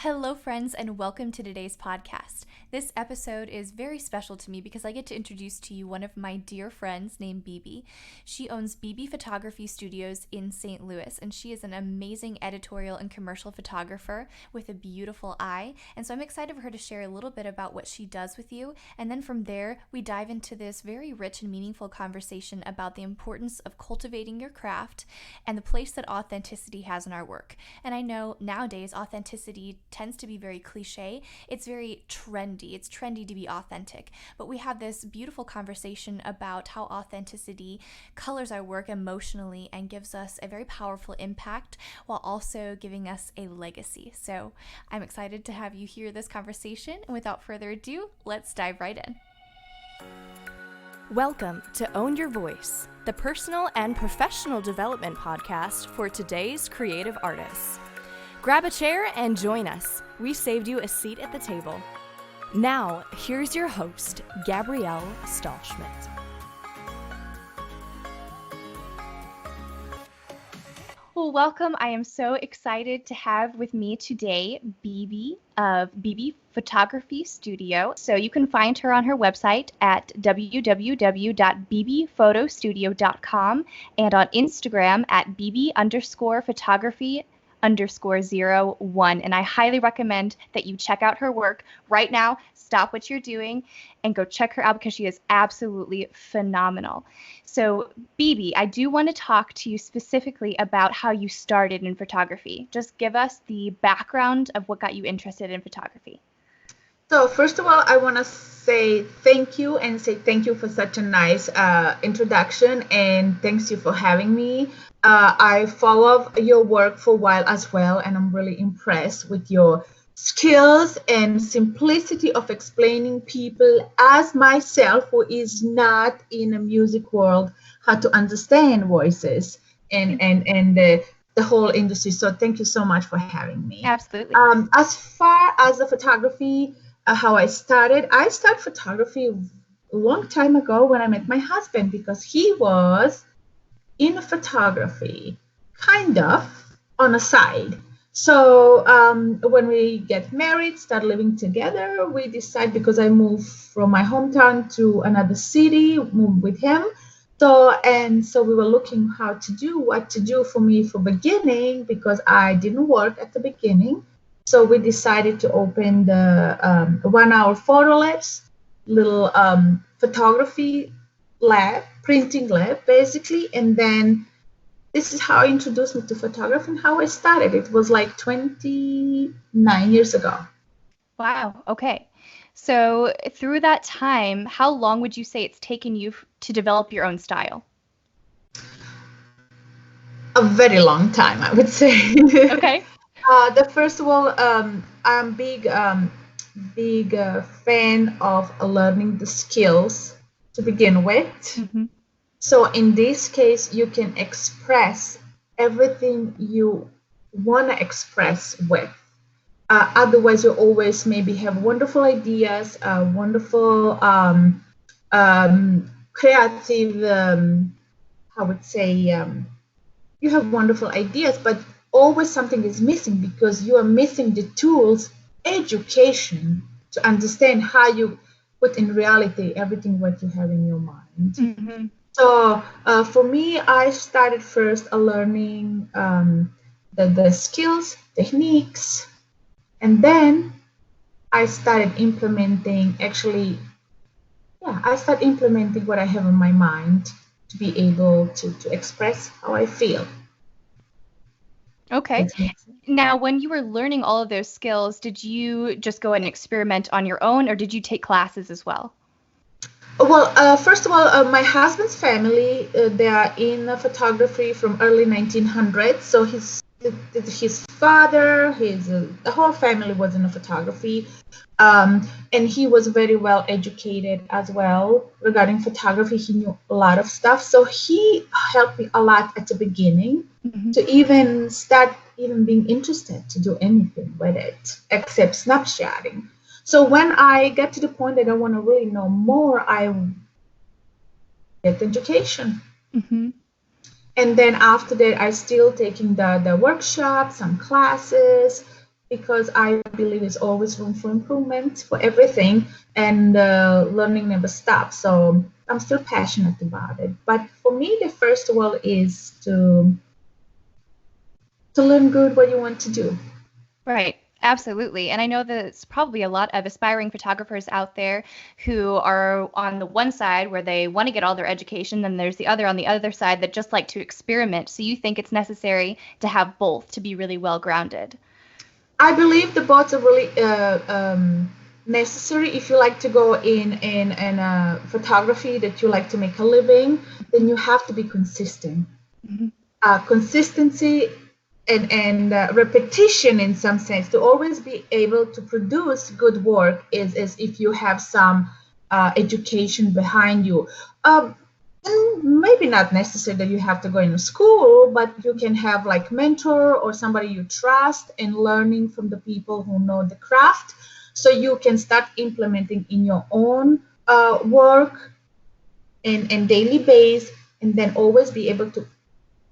Hello, friends, and welcome to today's podcast. This episode is very special to me because I get to introduce to you one of my dear friends named Bibi. She owns Bibi Photography Studios in St. Louis, and she is an amazing editorial and commercial photographer with a beautiful eye. And so I'm excited for her to share a little bit about what she does with you. And then from there, we dive into this very rich and meaningful conversation about the importance of cultivating your craft and the place that authenticity has in our work. And I know nowadays authenticity tends to be very cliche. It's very trendy. It's trendy to be authentic. But we have this beautiful conversation about how authenticity colors our work emotionally and gives us a very powerful impact while also giving us a legacy. So I'm excited to have you hear this conversation. And without further ado, let's dive right in. Welcome to Own Your Voice, the personal and professional development podcast for today's creative artists. Grab a chair and join us. We saved you a seat at the table. Now, here's your host, Gabrielle Stahlschmidt. Well, welcome. I am so excited to have with me today Bibi of Bibi Photography Studio. So you can find her on her website at www.bbphotostudio.com and on Instagram at bb_photography_01. And I highly recommend that you check out her work right now. Stop what you're doing and go check her out because she is absolutely phenomenal. So, Bibi, I do want to talk to you specifically about how you started in photography. Just give us the background of what got you interested in photography. So first of all, I want to say thank you for such a nice introduction, and thanks you for having me. I follow your work for a while as well, and I'm really impressed with your skills and simplicity of explaining people as myself, who is not in a music world, how to understand voices and the whole industry. So thank you so much for having me. Absolutely. As far as the photography, how I started photography a long time ago when I met my husband, because he was in photography, kind of on a side. So when we get married, start living together, we decide, because I moved from my hometown to another city, moved with him. So we were looking what to do for me for beginning, because I didn't work at the beginning. So we decided to open the 1 hour photo labs, little photography lab, printing lab, basically. And then this is how I introduced me to photography and how I started. It was like 29 years ago. Wow. Okay. So through that time, how long would you say it's taken you to develop your own style? A very long time, I would say. Okay. First of all, I'm big fan of learning the skills to begin with. Mm-hmm. So in this case, you can express everything you want to express with. Otherwise, you always maybe have wonderful ideas, wonderful creative, I would say, you have wonderful ideas, but always something is missing, because you are missing the tools, education, to understand how you put in reality everything what you have in your mind. Mm-hmm. So for me, I started first learning the skills, techniques, and then I started implementing what I have in my mind to be able to express how I feel. Okay. Now, when you were learning all of those skills, did you just go and experiment on your own, or did you take classes as well? Well, first of all, my husband's family, they are in photography from early 1900s. So his father, the whole family was in photography. And he was very well educated as well regarding photography. He knew a lot of stuff. So he helped me a lot at the beginning, mm-hmm. to even start being interested to do anything with it except snapshotting. So when I get to the point that I want to really know more, I get education. Mm-hmm. And then after that, I still taking the workshops, some classes, because I believe there's always room for improvement for everything, and learning never stops. So I'm still passionate about it. But for me, the first of all is to learn good what you want to do. Right. Absolutely. And I know that it's probably a lot of aspiring photographers out there who are on the one side where they want to get all their education, then there's the other on the other side that just like to experiment. So you think it's necessary to have both to be really well grounded. I believe the both are really necessary. If you like to go in photography, that you like to make a living, then you have to be consistent. Mm-hmm. Consistency and repetition, in some sense, to always be able to produce good work is if you have some education behind you. And maybe not necessary that you have to go into school, but you can have like mentor or somebody you trust, and learning from the people who know the craft, so you can start implementing in your own work and daily base, and then always be able to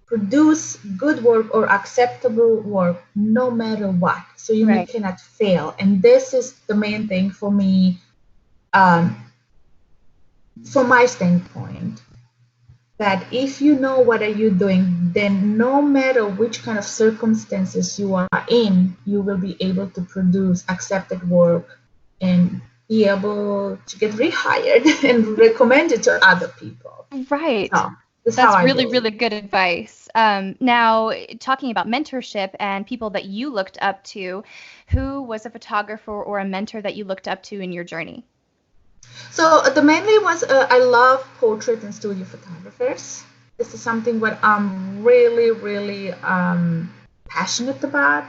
produce good work or acceptable work no matter what. So you Right. cannot fail. And this is the main thing for me, from my standpoint, that if you know what are you doing, then no matter which kind of circumstances you are in, you will be able to produce accepted work and be able to get rehired and recommended to other people. Right. So that's That's how I really, believe. really good advice. Now, talking about mentorship and people that you looked up to, who was a photographer or a mentor that you looked up to in your journey? So the mainly was I love portrait and studio photographers. This is something what I'm really, really passionate about.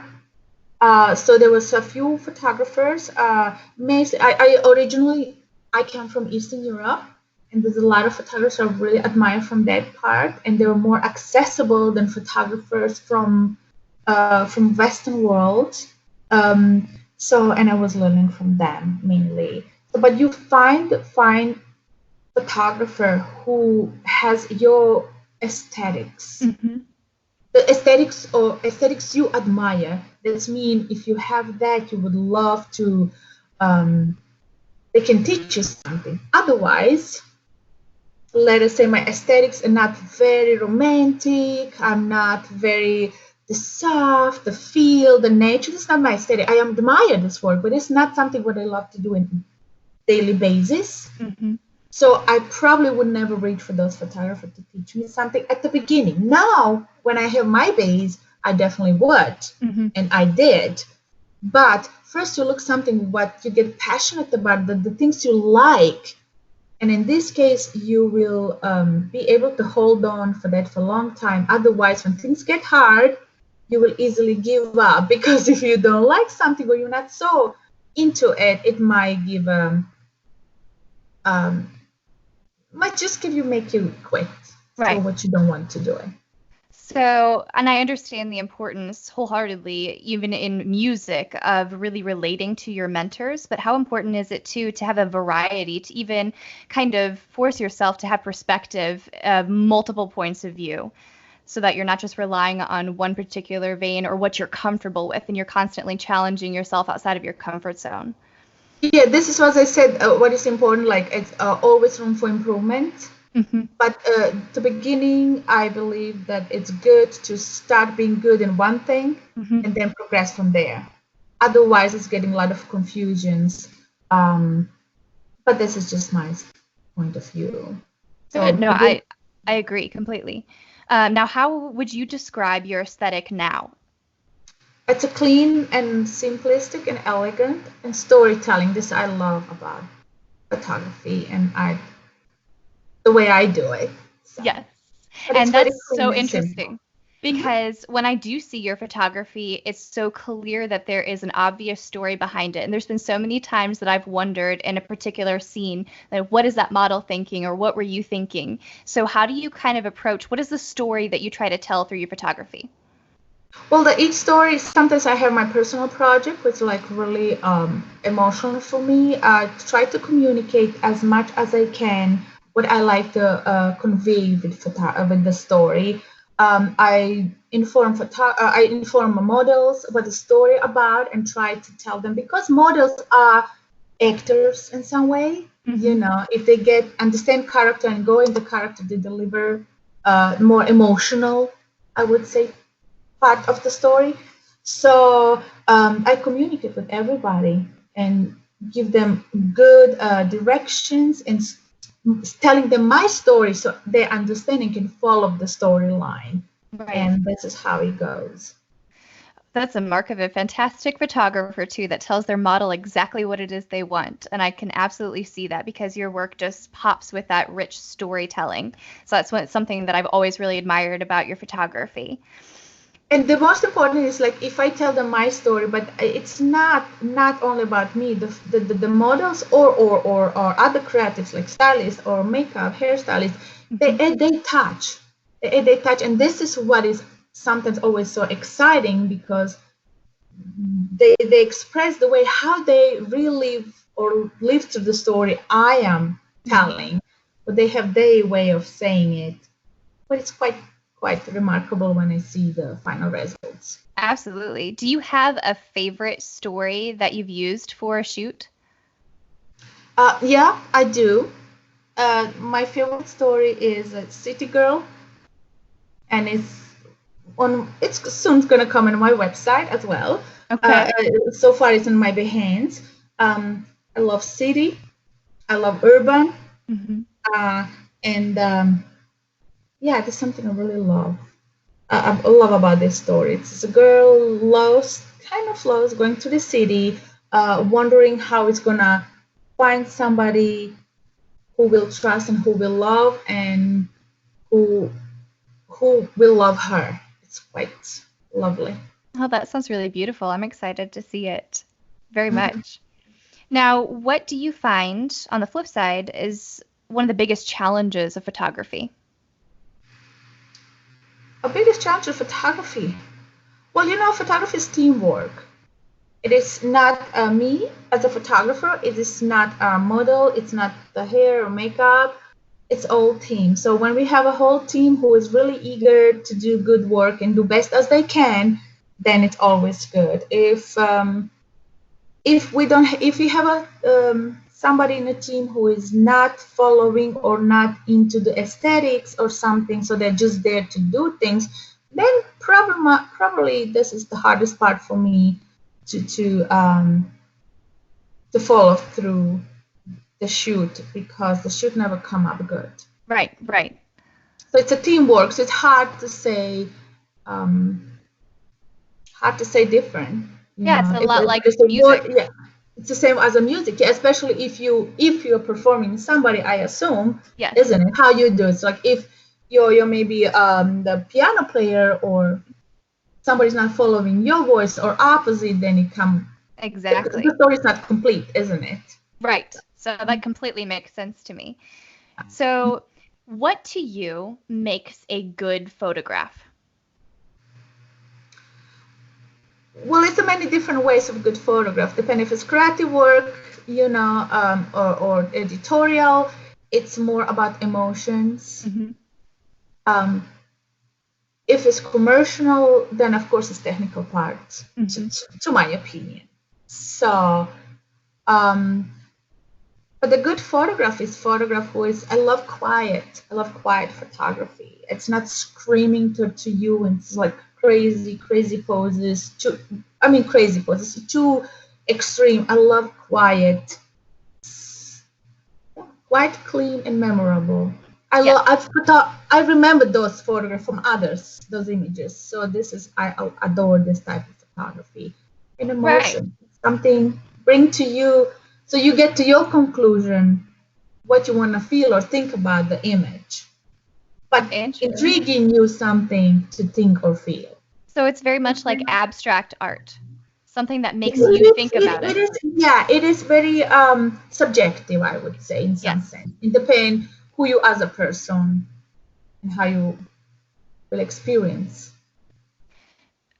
So there was a few photographers. I originally I come from Eastern Europe, and there's a lot of photographers I really admire from that part, and they were more accessible than photographers from Western world. So and I was learning from them mainly. But you find photographer who has your aesthetics, Mm-hmm. the aesthetics or aesthetics you admire. That's mean if you have that, you would love to. Um, they can teach you something. Otherwise, let us say my aesthetics are not very romantic. I'm not very the soft, the feel, the nature. It's not my aesthetic. I admire this work, but it's not something what I love to do in daily basis. Mm-hmm. So I probably would never reach for those photographers to teach me something at the beginning. Now, when I have my base, I definitely would, Mm-hmm. and I did. But first, you look something what you get passionate about, the things you like, and in this case, you will be able to hold on for that for a long time. Otherwise, when things get hard, you will easily give up, because if you don't like something or you're not so into it, it might um, make you quit for Right. what you don't want to do it. So, and I understand the importance wholeheartedly, even in music, of really relating to your mentors. But how important is it too to have a variety, to even kind of force yourself to have perspective of multiple points of view, so that you're not just relying on one particular vein or what you're comfortable with, and you're constantly challenging yourself outside of your comfort zone. Yeah, this is what I said. What is important, like it's always room for improvement. Mm-hmm. But the beginning, I believe that it's good to start being good in one thing Mm-hmm. and then progress from there. Otherwise, it's getting a lot of confusions. But this is just my point of view. So Good. No, begin. I agree completely. Now, how would you describe your aesthetic now? It's a clean and simplistic and elegant and storytelling. This I love about photography and I the way I do it. So, Yes. but it's And very that's clean so and simple. interesting because when I do see your photography, it's so clear that there is an obvious story behind it. And there's been so many times that I've wondered in a particular scene, like, what is that model thinking or what were you thinking? So, how do you kind of approach what is the story that you try to tell through your photography? Well, each story, sometimes I have my personal project, which is like really emotional for me. I try to communicate as much as I can what I like to convey with the story. I inform models what the story about and try to tell them, because models are actors in some way. If they understand character and go in the character, they deliver more emotional, I would say, part of the story. So I communicate with everybody and give them good directions and telling them my story so they understand and can follow the storyline. Right. And this is how it goes. That's a mark of a fantastic photographer, too, that tells their model exactly what it is they want. And I can absolutely see that because your work just pops with that rich storytelling. So that's something that I've always really admired about your photography. And the most important is, like, if I tell them my story, but it's not only about me. The models or other creatives like stylists or makeup hairstylists, they touch, and this is what is sometimes always so exciting, because they express the way how they relive or live through the story I am telling, but they have their way of saying it. But it's quite remarkable when I see the final results. Absolutely. Do you have a favorite story that you've used for a shoot? Yeah, I do. My favorite story is City Girl, and it's soon going to come on my website as well. Okay. So far, it's in my Behance. I love city. I love urban. And yeah, there's something I really love. I love about this story. It's a girl lost, going to the city, wondering how it's gonna find somebody who will trust and who will love and who will love her. It's quite lovely. Oh, that sounds really beautiful. I'm excited to see it very much. Now, what do you find on the flip side is one of the biggest challenges of photography? A biggest challenge of photography. Well, photography is teamwork. It is not me as a photographer. It is not a model. It's not the hair or makeup. It's all team. So when we have a whole team who is really eager to do good work and do best as they can, then it's always good. If we have somebody in a team who is not following or not into the aesthetics or something, so they're just there to do things, then probably this is the hardest part for me to follow through the shoot, because the shoot never come up good. Right. So it's a teamwork. So it's hard to say different. Yeah, it's a lot like music. Yeah, it's the same as a music, especially if you're performing somebody, I assume, Yes. isn't it? How you do it. So like if you're maybe the piano player or somebody's not following your voice or opposite, then it comes. Exactly. The story's not complete, isn't it? Right. So that completely makes sense to me. So what to you makes a good photograph? Well, it's many different ways of good photograph, depending if it's creative work, or editorial. It's more about emotions. If it's commercial, then of course it's technical part, to my opinion. So, but the good photograph is photograph who is. I love quiet photography. It's not screaming to you, and it's like crazy poses. Crazy poses. Too extreme. I love quiet, clean and memorable. I remember those photographs from others, those images. So I adore this type of photography. And emotion, something bring to you, so you get to your conclusion, what you want to feel or think about the image, but intriguing you something to think or feel. So it's very much like abstract art, something that makes you think about it. It is very subjective, I would say, in some sense. It depends who you as a person and how you will experience.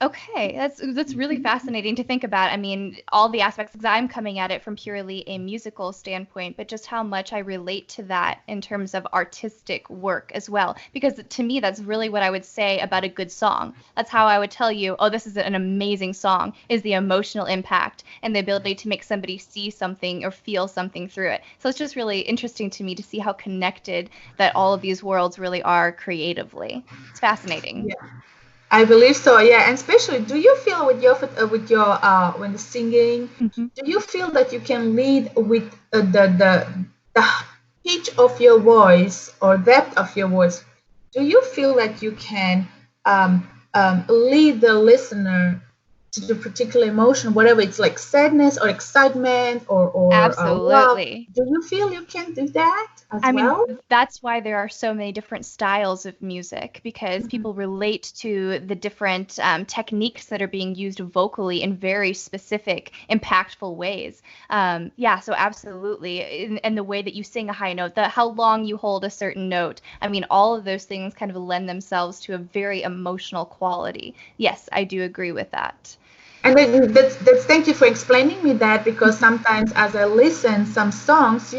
Okay, that's really fascinating to think about. I mean, all the aspects, because I'm coming at it from purely a musical standpoint, but just how much I relate to that in terms of artistic work as well. Because to me, that's really what I would say about a good song. That's how I would tell you, oh, this is an amazing song, is the emotional impact and the ability to make somebody see something or feel something through it. So it's just really interesting to me to see how connected that all of these worlds really are creatively. It's fascinating. I believe so, yeah. And especially, do you feel with your when the singing, Mhm. do you feel that you can lead with the pitch of your voice or depth of your voice? Do you feel that you can lead the listener to the particular emotion, whatever it's like sadness or excitement or love? Absolutely. Do you feel you can do that as I mean, well? that's why there are so many different styles of music because Mhm. people relate to the different techniques that are being used vocally in very specific, impactful ways. Yeah, so absolutely. And the way that you sing a high note, how long you hold a certain note. I mean, all of those things kind of lend themselves to a very emotional quality. Yes, I do agree with that. And then that's thank you for explaining me that because sometimes as I listen some songs,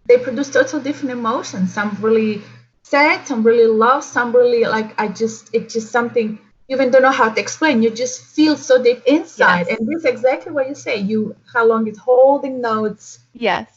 they produce total different emotions. Some really sad, some really love, some really like it's just something you even don't know how to explain. You just feel so deep inside. Yes. And this is exactly what you say. You how long it's holding notes. Yes.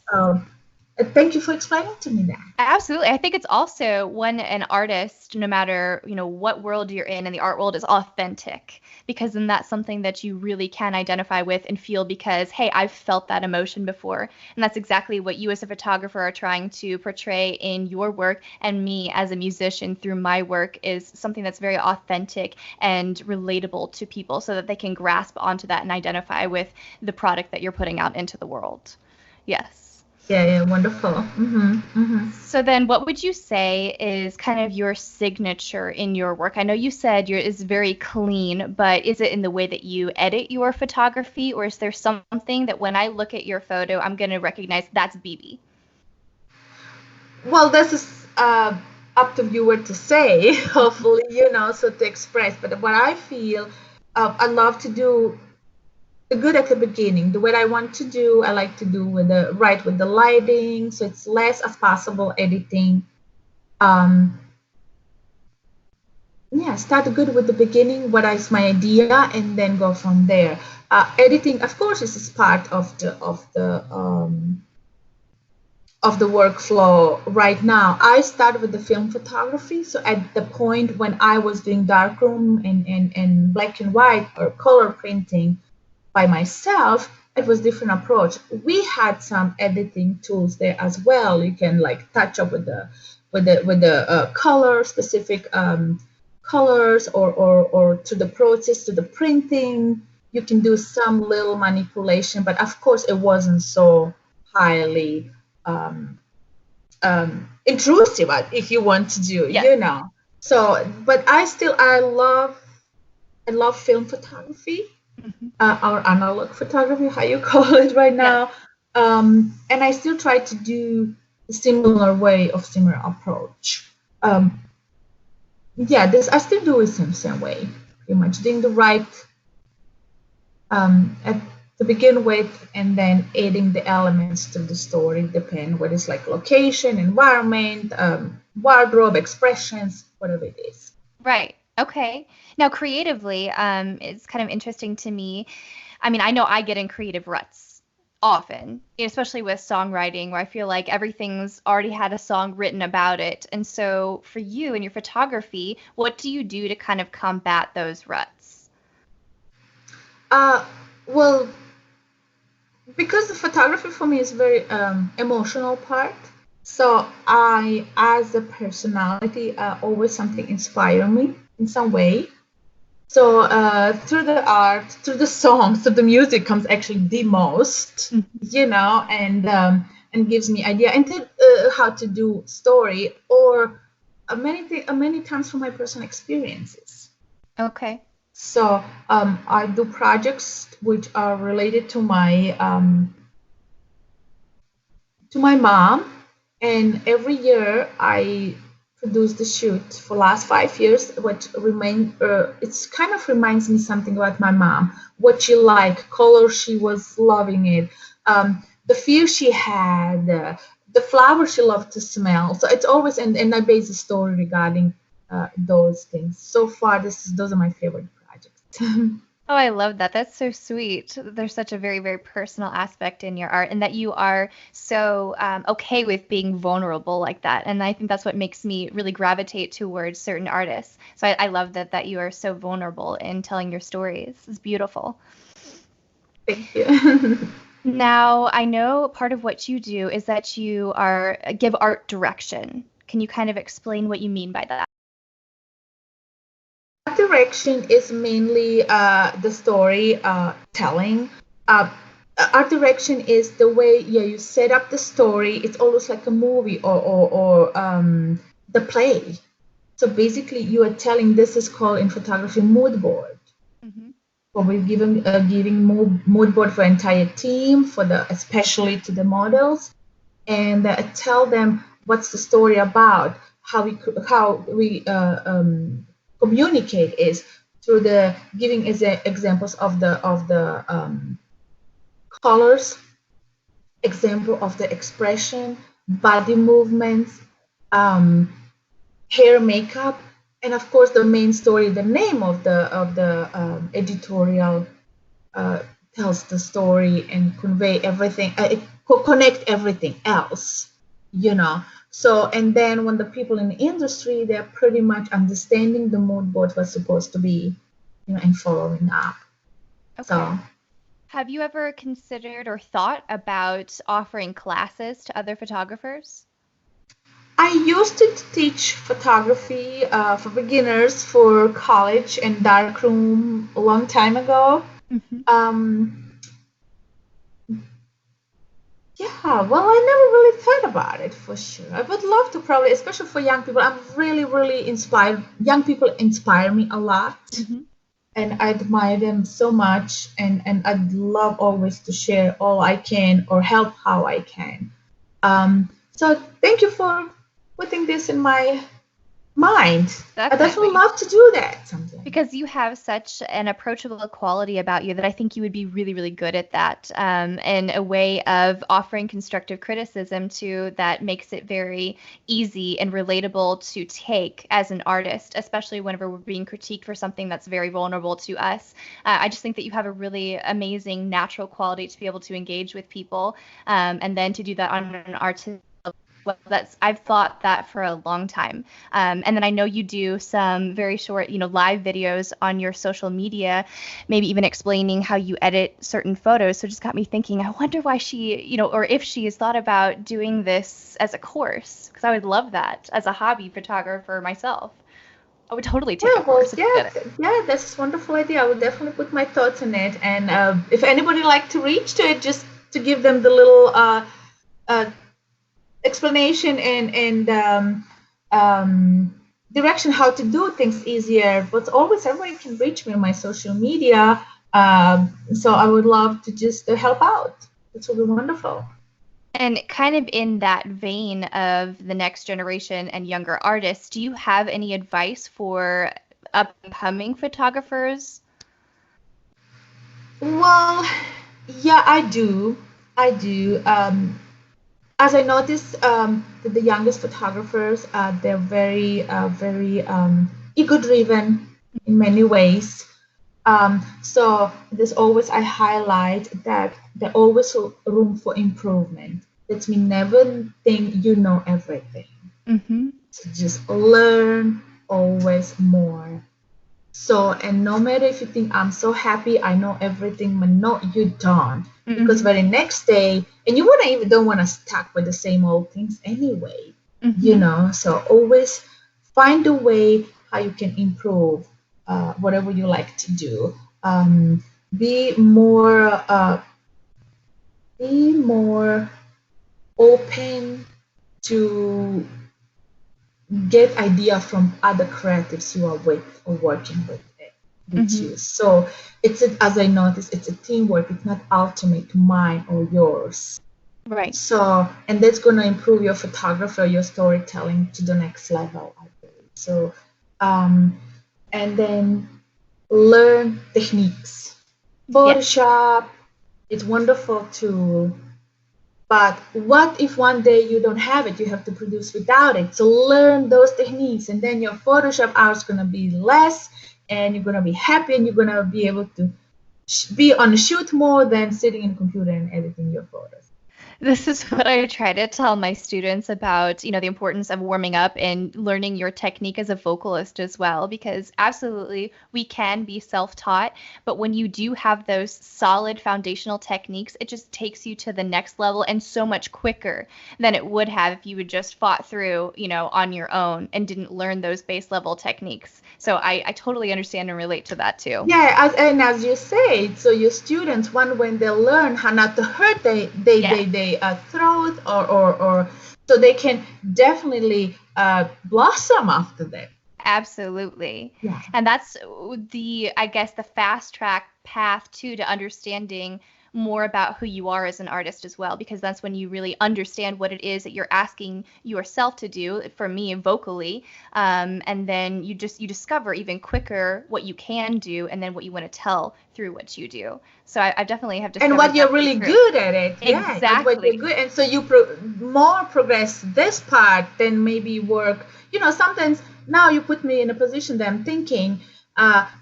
Thank you for explaining to me that. Absolutely. I think it's also when an artist, no matter, what world you're in, and the art world is authentic, because then that's something that you really can identify with and feel because, hey, I've felt that emotion before. And that's exactly what you as a photographer are trying to portray in your work, and me as a musician through my work is something that's very authentic and relatable to people so that they can grasp onto that and identify with the product that you're putting out into the world. Yes. Yeah, yeah, wonderful. So then what would you say is kind of your signature in your work? I know you said your is very clean, but is it in the way that you edit your photography, or is there something that when I look at your photo, I'm going to recognize that's Bibi? Well, this is up to viewer to say, hopefully, so to express. But what I feel, I love to do the good at the beginning. The way I want to do, I like to do with the lighting, so it's less as possible editing. Um, yeah, start good with the beginning. What is my idea, and then go from there. Editing, of course, is part of the workflow right now. I started with the film photography. So at the point when I was doing darkroom and black and white or color printing by myself, it was different approach. We had some editing tools there as well. You can like touch up with the color specific colors or to the process to the printing. You can do some little manipulation, but of course it wasn't so highly um, intrusive if you want to do, Yes. So, but I love film photography, Mhm. or analog photography, how you call it right Yes. now. And I still try to do a similar approach. Um, yeah, this I still do it same way, pretty much doing the right at to begin with, and then adding the elements to the story, depend what is like location, environment, wardrobe, expressions, whatever it is. Right. Okay. Now, creatively, it's kind of interesting to me. I mean, I know I get in creative ruts often, especially with songwriting, where I feel like everything's already had a song written about it. And so, for you and your photography, what do you do to kind of combat those ruts? Uh, well, because the photography for me is very emotional part. So I, as a personality, always something inspire me in some way. So through the art, through the songs, so the music comes actually the most, and gives me idea and how to do story or many times from my personal experiences. Okay. So I do projects which are related to my mom, and every year I produce the shoot for last 5 years, what remain it's kind of reminds me something about my mom. What she liked, color, she was loving it. The feel she had, the flower she loved to smell. So it's always, and I base the story regarding those things. So far, those are my favorite projects. Oh, I love that. That's so sweet. There's such a very, very personal aspect in your art, and that you are so okay with being vulnerable like that. And I think that's what makes me really gravitate towards certain artists. So I love that you are so vulnerable in telling your stories. It's beautiful. Thank you. Now, I know part of what you do is that you are give art direction. Can you kind of explain what you mean by that? Direction is mainly the story telling. Uh, Art direction is the way, yeah, you set up the story. It's almost like a movie or the play. So basically, you are telling, this is called in photography mood board. Mm-hmm. So we're giving mood board for entire team, for the especially to the models, and tell them what's the story about. How we communicate is through the giving examples of the colors, example of the expression, body movements, um, hair, makeup, and of course the main story. The name of the editorial uh, tells the story and convey everything, connect everything else, you know. So, and then when the people in the industry, they're pretty much understanding the mood board was supposed to be, and following up. Okay. So, Have you ever considered or thought about offering classes to other photographers? I used to teach photography for beginners for college and darkroom a long time ago. Mm-hmm. Um, Yeah, well, I never really thought about it for sure. I would love to probably, especially for young people. I'm really, really inspired. Young people inspire me a lot, Mm-hmm. and I admire them so much. And I'd love always to share all I can or help how I can. So thank you for putting this in my mind. I definitely Definitely. love to do that someday. Because you have such an approachable quality about you that I think you would be really, really good at that, and a way of offering constructive criticism too that makes it very easy and relatable to take as an artist, especially whenever we're being critiqued for something that's very vulnerable to us. I just think that you have a really amazing natural quality to be able to engage with people, and then to do that on an artistic well, that's I've thought that for a long time. And then I know you do some very short, live videos on your social media, maybe even explaining how you edit certain photos. So it just got me thinking, I wonder why she, or if she has thought about doing this as a course, because I would love that as a hobby photographer myself. I would totally take a Yeah, well, course if you yeah, did it. yeah, that's a wonderful idea. I would definitely put my thoughts on it. And if anybody like to reach to it, just to give them the little uh, explanation and direction how to do things easier. But always, everybody can reach me on my social media. So I would love to just help out. This would be wonderful. And kind of in that vein of the next generation and younger artists, do you have any advice for upcoming photographers? Well, yeah, I do. I do. As I noticed, that the youngest photographers, they're very ego-driven in many ways. So there's always I highlight that there's always room for improvement. That means never think you know everything. Mm-hmm. So just learn always more. So, and no matter if you think I'm so happy, I know everything, but no, you don't. Because Mm-hmm. very next day, and you wanna even don't wanna stuck with the same old things anyway, Mm-hmm. So always find a way how you can improve whatever you like to do. Be more, be more open to get idea from other creatives you are with or working with Mm-hmm. you. So as I noticed, it's a teamwork. It's not ultimate mine or yours. Right. So, and that's going to improve your photography or your storytelling to the next level, I believe. So, and then learn techniques. Yes. Photoshop, it's wonderful tool, but what if one day you don't have it? You have to produce without it. So learn those techniques, and then your Photoshop hours going to be less, and you're going to be happy, and you're going to be able to be on a shoot more than sitting in a computer and editing your photos. This is what I try to tell my students about, the importance of warming up and learning your technique as a vocalist as well, because absolutely we can be self-taught, but when you do have those solid foundational techniques, it just takes you to the next level and so much quicker than it would have if you had just fought through, on your own and didn't learn those base level techniques. So I totally understand and relate to that too. Yeah, as you say, so your students, when they learn how not to hurt they throat or so they can definitely blossom after that. Absolutely. Yeah. And that's I guess, the fast track path to understanding more about who you are as an artist as well, because that's when you really understand what it is that you're asking yourself to do, for me, vocally. And then you discover even quicker what you can do and then what you want to tell through what you do. So I definitely have discovered and what you're that really to be true. good at it. Yeah, and what Exactly. you're good, and so you more progress this part than maybe work. Sometimes now you put me in a position that I'm thinking.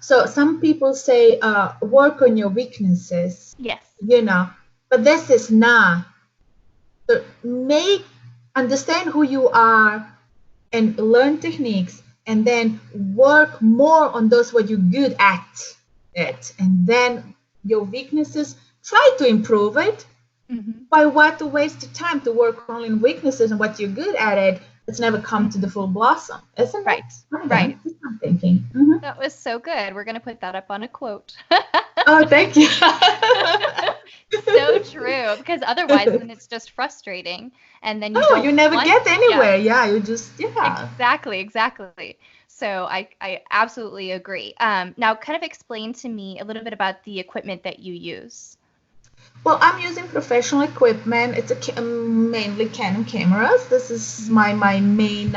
So some people say work on your weaknesses. Yes. But this is not. So understand who you are and learn techniques, and then work more on those what you're good at it, and then your weaknesses, try to improve it. By what to waste your time to work only in weaknesses and what you're good at it, it's never come to the full blossom, isn't it? Right. Right. That's what I'm thinking. That was so good. We're going to put that up on a quote. Oh, thank you. So true, because otherwise then it's just frustrating, and then you never get anywhere. Yeah, you just Exactly. So I absolutely agree. Now kind of explain to me a little bit about the equipment that you use. Well, I'm using professional equipment. It's mainly Canon cameras. This is my main,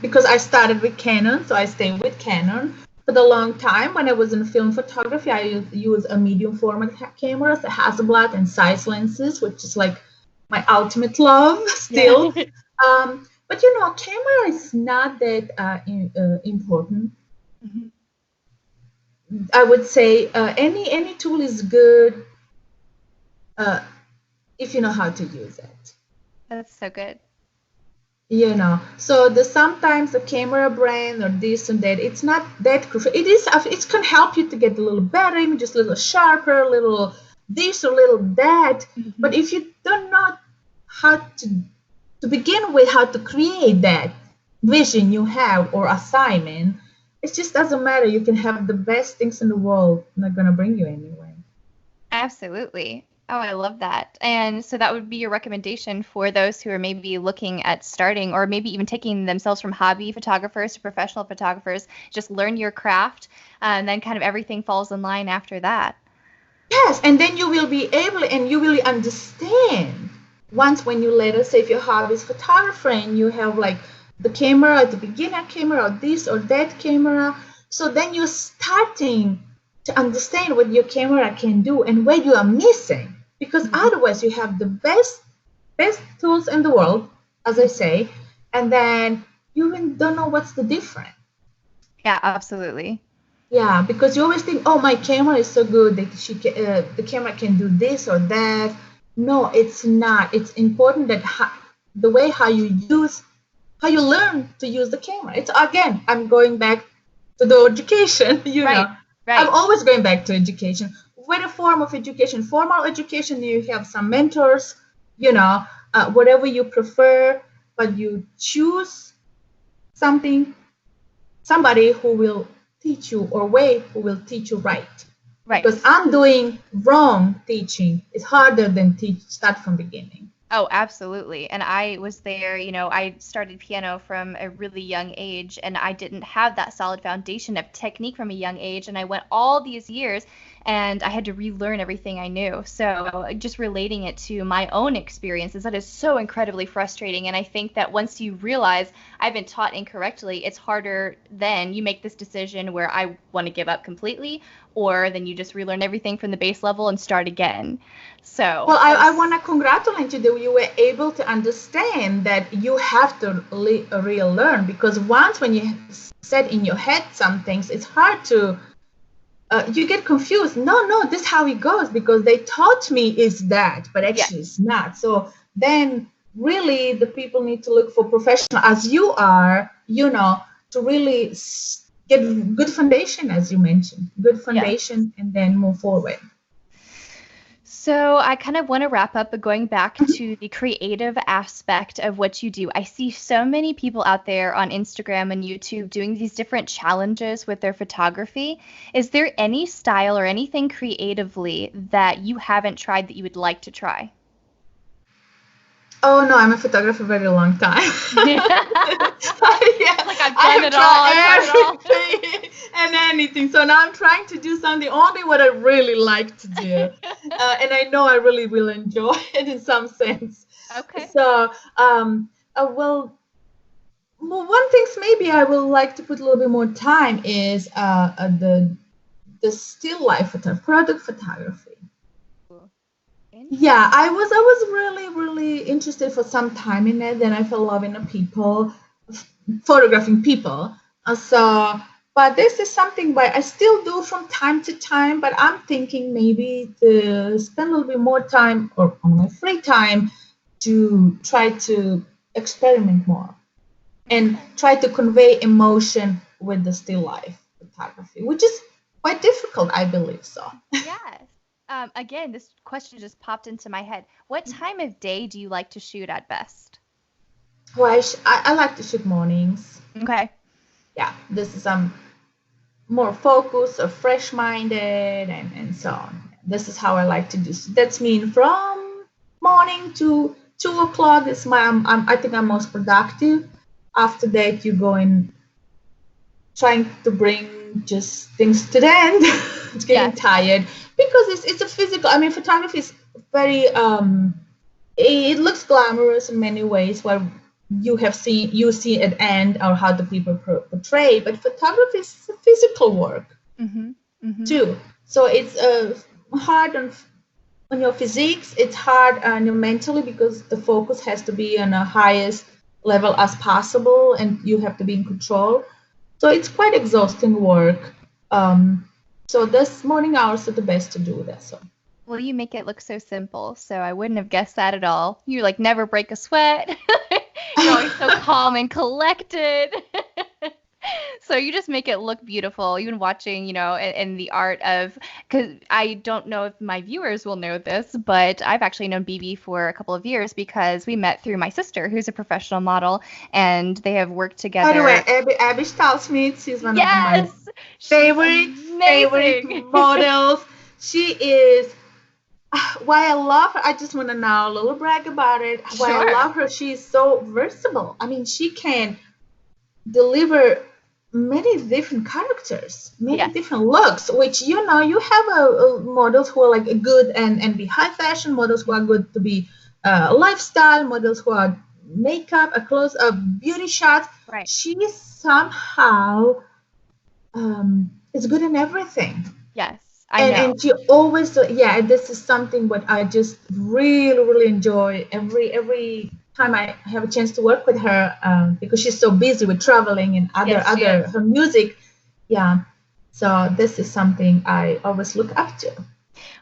because I started with Canon, so I stayed with Canon for the long time. When I was in film photography, I use a medium format camera, the Hasselblad and size lenses, which is like my ultimate love still. But camera is not that important. I would say any tool is good if you know how to use it. That's so good. So sometimes the camera brand or this and that, it's not that crucial. It can help you to get a little better images, a little sharper, a little this or a little that. But if you don't know how to begin with, how to create that vision you have or assignment, it just doesn't matter. You can have the best things in the world, not going to bring you anywhere. Absolutely. Oh, I love that. And so that would be your recommendation for those who are maybe looking at starting, or maybe even taking themselves from hobby photographers to professional photographers. Just learn your craft, and then kind of everything falls in line after that. Yes, and then you will be able, and you will understand once, when you later say if your hobby is photographer and you have like the camera, the beginner camera, or this or that camera. So then you're starting to understand what your camera can do and where you are missing, because otherwise you have the best tools in the world, as I say, and then you even don't know what's the difference. Yeah, absolutely. Yeah, because you always think, oh, my camera is so good that the camera can do this or that. No, it's not. It's important that the way how you learn to use the camera. It's, again, I'm going back to the education, Right. I'm always going back to education. What a form of education? Formal education, you have some mentors, whatever you prefer, but you choose somebody who will teach you, or who will teach you right. Right. Because I'm doing wrong teaching. It's harder than start from beginning. Oh, absolutely. And I was there, I started piano from a really young age, and I didn't have that solid foundation of technique from a young age. And I went all these years and I had to relearn everything I knew. So just relating it to my own experiences, that is so incredibly frustrating. And I think that once you realize I've been taught incorrectly, it's harder then you make this decision where I want to give up completely, or then you just relearn everything from the base level and start again. So Well, that I was, want to congratulate you that you were able to understand that you have to relearn, because once when you set in your head some things, it's hard to, you get confused. No, this is how it goes because they taught me is that, but yeah. actually it's not. So then really the people need to look for professional as you are, to really get good foundation, as you mentioned, good Yes. foundation, and then move forward. So I kind of want to wrap up, but going back to the creative aspect of what you do, I see so many people out there on Instagram and YouTube doing these different challenges with their photography. Is there any style or anything creatively that you haven't tried that you would like to try? Oh no, I'm a photographer for a very long time. Yeah. Yeah, Like I've I done have it all. I've tried tried it all. everything and anything. So now I'm trying to do something only what I really like to do, and I know I really will enjoy it in some sense. Okay. So, well, one thing maybe I would like to put a little bit more time is the still life product photography. Yeah, I was really interested for some time in it. Then I fell in love in the people, photographing people. So, but this is something but I still do from time to time. But I'm thinking maybe to spend a little bit more time or on my free time to try to experiment more and Okay. try to convey emotion with the still life photography, which is quite difficult, I believe so. Yes. Again, this question just popped into my head. What time of day do you like to shoot at best? Well, I like to shoot mornings. Okay. Yeah, this is more focused or fresh minded and so on. This is how I like to do. So that's mean from morning to 2 o'clock is I think I'm most productive. After that, you go in trying to bring just things to the end. It's getting Yes. tired because it's a physical. I mean, photography is very it looks glamorous in many ways where you see at end or how the people portray, but photography is a physical work Mm-hmm. Mm-hmm. too. So it's hard on your physiques. It's hard on your mentally because the focus has to be on the highest level as possible, and you have to be in control. So it's quite exhausting work. So this morning hours are the best to do that. So Well, you make it look so simple, so I wouldn't have guessed that at all. You like never break a sweat. You're always so calm and collected. So you just make it look beautiful. Even watching, in the art of, because I don't know if my viewers will know this, but I've actually known Bibi for a couple of years because we met through my sister, who's a professional model, and they have worked by the way, together. Abby Smith, she's one of my Yes, she's favorite amazing. models. She is why I love her. I just want to now a little brag about it. Why I Sure. love her, she is so versatile. I mean, she can deliver many different characters, many Yes. different looks, which you have models who are like good and be high fashion, models who are good to be lifestyle, models who are makeup, a close up beauty shots. Right. She somehow is good in everything. Yes, I And know. she always, yeah, this is something what I just really enjoy every time I have a chance to work with her, because she's so busy with traveling and Yes, she other is. her music. Yeah, so this is something I always look up to.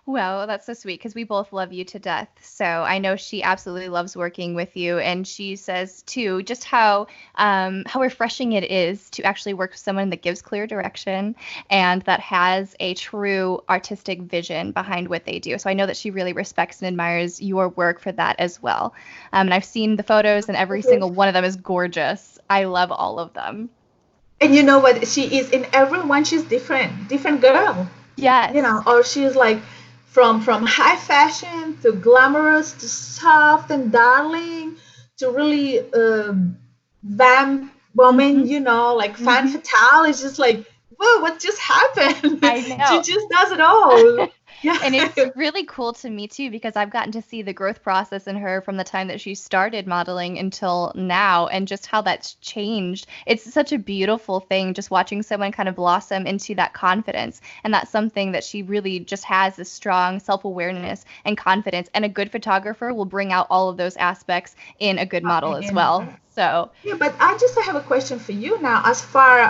Well, that's so sweet because we both love you to death. So I know she absolutely loves working with you, and she says too just how refreshing it is to actually work with someone that gives clear direction and that has a true artistic vision behind what they do. So I know that she really respects and admires your work for that as well. And I've seen the photos, and every single one of them is gorgeous. I love all of them. And you know what? She is in everyone. She's different girl. Yes. Or she's like from high fashion to glamorous to soft and darling to really vamp woman, like fan fatale. It's just like, whoa, what just happened? I know. She just does it all. Yeah. And it's really cool to me too, because I've gotten to see the growth process in her from the time that she started modeling until now, and just how that's changed. It's such a beautiful thing just watching someone kind of blossom into that confidence. And that's something that she really just has, this strong self-awareness and confidence. And a good photographer will bring out all of those aspects in a good model as well. So yeah, but I have a question for you now. As far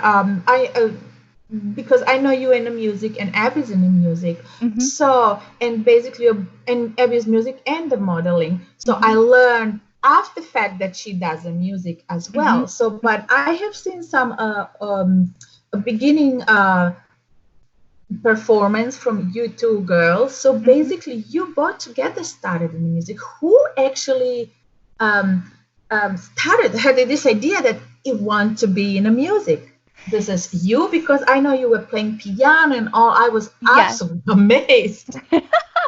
because I know you're in the music and Abby's in the music, so and basically and Abby's music and the modeling. So I learned after the fact that she does the music as well. So, but I have seen some a beginning performance from you two girls. So basically, you both together started in the music. Who actually had this idea that you want to be in the music? This is you, because I know you were playing piano and all. I was absolutely amazed.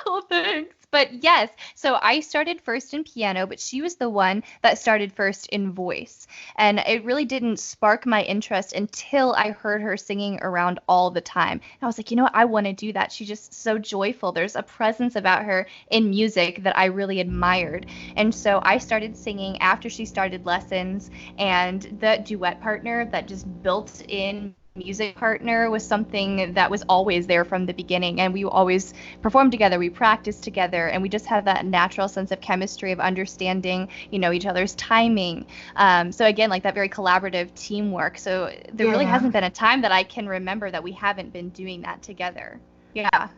Oh, thanks. But yes, so I started first in piano, but she was the one that started first in voice. And it really didn't spark my interest until I heard her singing around all the time. And I was like, you know what? I want to do that. She's just so joyful. There's a presence about her in music that I really admired. And so I started singing after she started lessons, and the duet partner, that just built in music partner, was something that was always there from the beginning. And we always performed together, we practiced together, and we just had that natural sense of chemistry, of understanding, each other's timing. So again, like that very collaborative teamwork. So there really hasn't been a time that I can remember that we haven't been doing that together. Yeah.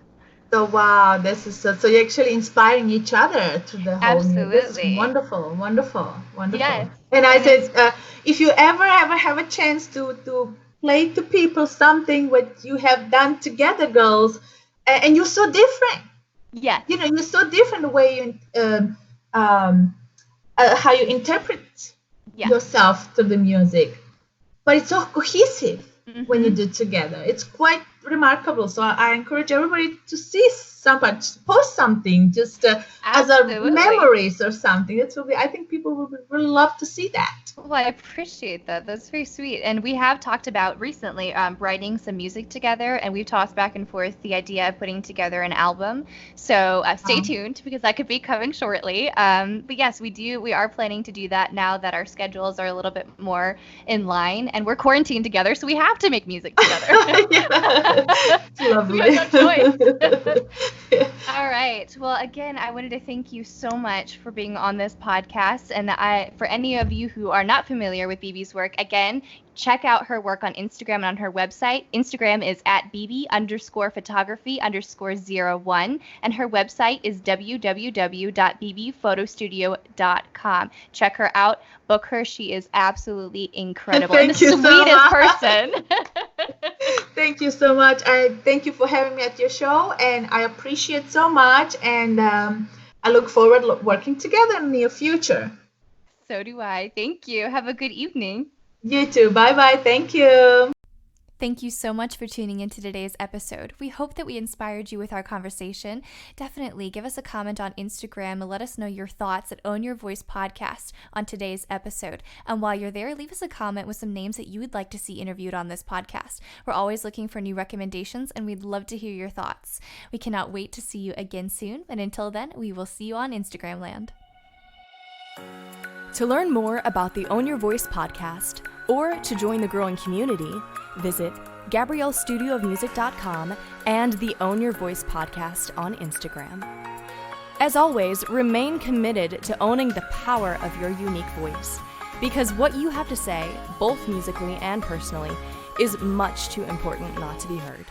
So wow, this is so you're actually inspiring each other to the whole. Absolutely. This is wonderful. Yes. And I said, if you ever have a chance to play to people something what you have done together, girls, and you're so different. Yeah. You're so different the way you how you interpret yourself to the music, but it's so cohesive when you do it together. It's quite remarkable. So I encourage everybody to see somebody, post something just as a memories or something. I think people will really love to see that. Well, I appreciate that. That's very sweet. And we have talked about recently writing some music together, and we've tossed back and forth the idea of putting together an album. So stay tuned, because that could be coming shortly. But yes, we are planning to do that now that our schedules are a little bit more in line, and we're quarantined together, so we have to make music together. Lovely. We have no choice. All right. Well, again, I wanted to thank you so much for being on this podcast. And for any of you who are not familiar with Bibi's work, again, check out her work on Instagram and on her website. Instagram is at Bibi_photography_01. And her website is www.bbphotostudio.com. Check her out. Book her. She is absolutely incredible. Thank you the sweetest person. Thank you so much. I thank you for having me at your show, and I appreciate so much. And I look forward to working together in the near future. So do I. Thank you. Have a good evening. You too. Bye-bye. Thank you. Thank you so much for tuning into today's episode. We hope that we inspired you with our conversation. Definitely give us a comment on Instagram and let us know your thoughts at Own Your Voice Podcast on today's episode. And while you're there, leave us a comment with some names that you would like to see interviewed on this podcast. We're always looking for new recommendations, and we'd love to hear your thoughts. We cannot wait to see you again soon. And until then, we will see you on Instagram land. To learn more about the Own Your Voice podcast or to join the growing community, visit GabrielleStudioofMusic.com and the Own Your Voice podcast on Instagram. As always, remain committed to owning the power of your unique voice, because what you have to say, both musically and personally, is much too important not to be heard.